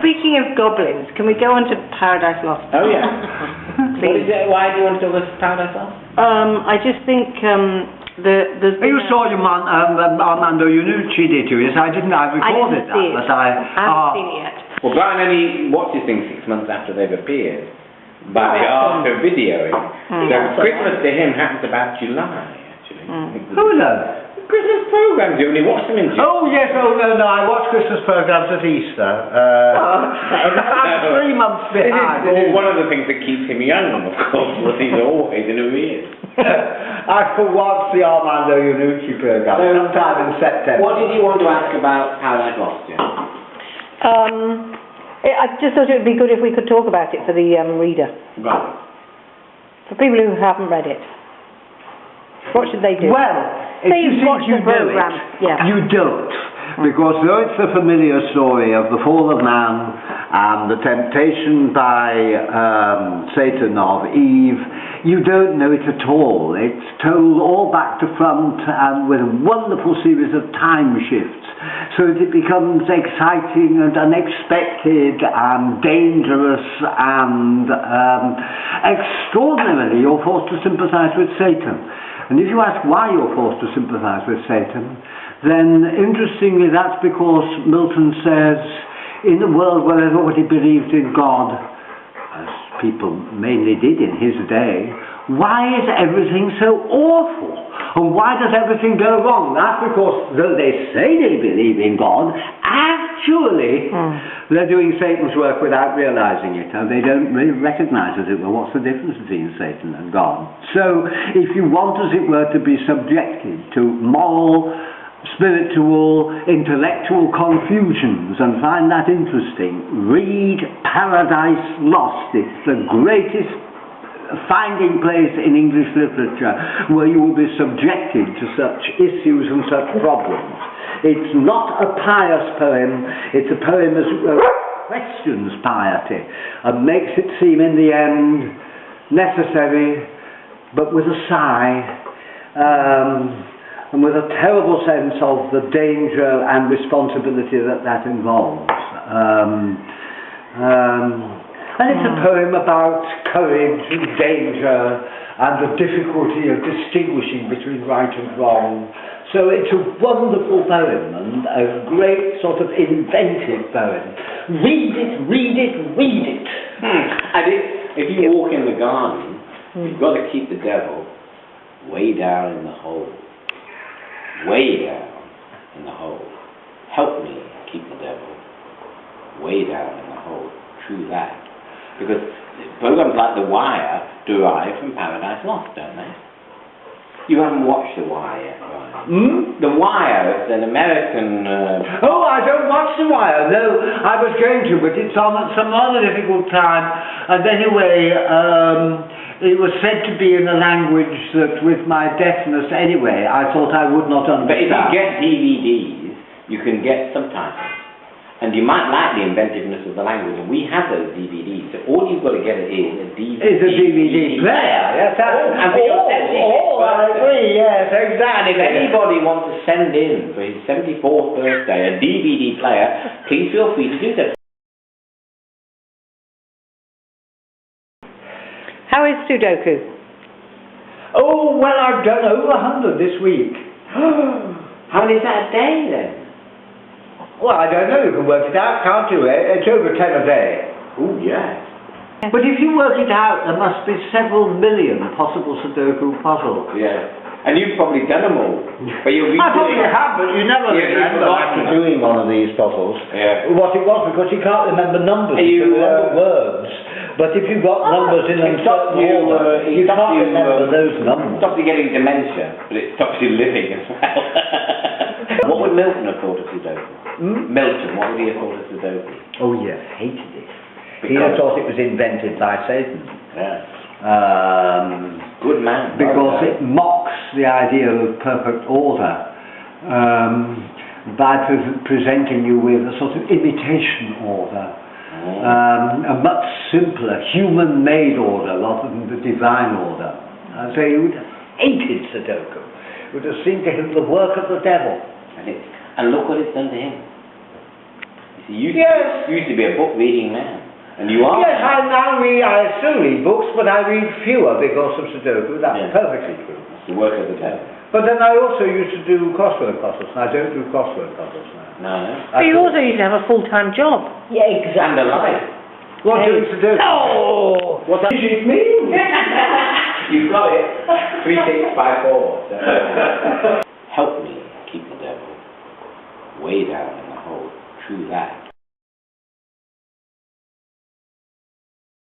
Speaking of goblins, can we go on to Paradise Lost? Oh yeah. What is it? Why do you want to talk about Paradise Lost? I just think there's been You saw your man, Armando Iannucci, did you? Yes, I didn't. I recorded that, but I haven't seen it yet. Well, Brian only watches things 6 months after they've appeared by the art of videoing. So Christmas to him happens about July, actually. Who knows? Christmas programs, you only watch them in July. Oh yes, no, I watch Christmas programs at Easter. I'm 3 months behind. This is one of the things that keeps him young, of course, that he's always in arrears. I could watch the Armando Iannucci program sometime in September. What did you want to ask about Paradise Lost, Jim? I just thought it would be good if we could talk about it for the reader. Right. For people who haven't read it. What should they do? Well, if you think you know it, you don't. Because though it's the familiar story of the fall of man and the temptation by Satan of Eve, you don't know it at all. It's told all back to front and with a wonderful series of time shifts, so that it becomes exciting and unexpected and dangerous and extraordinarily you're forced to sympathize with Satan. And if you ask why you're forced to sympathize with Satan, then interestingly that's because Milton says, in a world where everybody believed in God, as people mainly did in his day, why is everything so awful? And why does everything go wrong? That's because though they say they believe in God, actually they're doing Satan's work without realizing it, and they don't really recognize, as it were, what's the difference between Satan and God. So if you want, as it were, to be subjected to moral, spiritual, intellectual confusions and find that interesting, read Paradise Lost. It's the greatest finding place in English literature where you will be subjected to such issues and such problems. It's not a pious poem, it's a poem that questions piety and makes it seem in the end necessary, but with a sigh and with a terrible sense of the danger and responsibility that involves. And it's a poem about courage and danger and the difficulty of distinguishing between right and wrong. So it's a wonderful poem and a great sort of inventive poem. Read it, read it, read it. And if you walk in the garden, you've got to keep the devil way down in the hole. Way down in the hole. Help me keep the devil way down in the hole. True that. Because programs like The Wire derive from Paradise Lost, don't they? You haven't watched The Wire yet, Ryan. The Wire is an American... Oh, I don't watch The Wire, no. I was going to, but it's on at some rather difficult time. And anyway, it was said to be in a language that, with my deafness anyway, I thought I would not understand. But if you get DVDs, you can get subtitles. And you might like the inventiveness of the language, and we have those DVDs. So all you've got to get is a DVD. It's a DVD player. Yes, I agree. Yes, exactly. And if anybody wants to send in for his 74th birthday a DVD player, please feel free to do so. How is Sudoku? Oh well, I've done over 100 this week. How many is that a day then? Well, I don't know, you can work it out, can't you? It's over 10 a day. Oh, yeah. But if you work it out, there must be several million possible Sudoku puzzles. Yeah. And you've probably done them all. But I probably have, but you never remember after doing one of these puzzles what it was, because you can't remember numbers, you can remember words. But if you've got numbers in a certain order, you can't remember those numbers. It stops you getting dementia, but it stops you living as well. What would Milton have thought of Sudoku? Milton, what would he have thought of Sudoku? Oh yes, hated it. He thought it was invented by Satan. Yeah. Good man. Because it mocks the idea of perfect order by presenting you with a sort of imitation order. A much simpler, human-made order rather than the divine order. So he would have hated Sudoku. It would have seemed to him the work of the devil. And look what it's done to him. See, you Yes. used to be a book reading man, and you are. Yes, I still read books, but I read fewer because of Sudoku. That's Yeah. perfectly true. It's the work of the devil. But then I also used to do crossword puzzles, and I don't do crossword puzzles now. No, no. But you also used to have a full-time job. Yeah, And a life. What doing Sudoku? No! What does it mean? You've got it. 3, 6, 5, 4. Help me keep the devil way down in the hole. True that.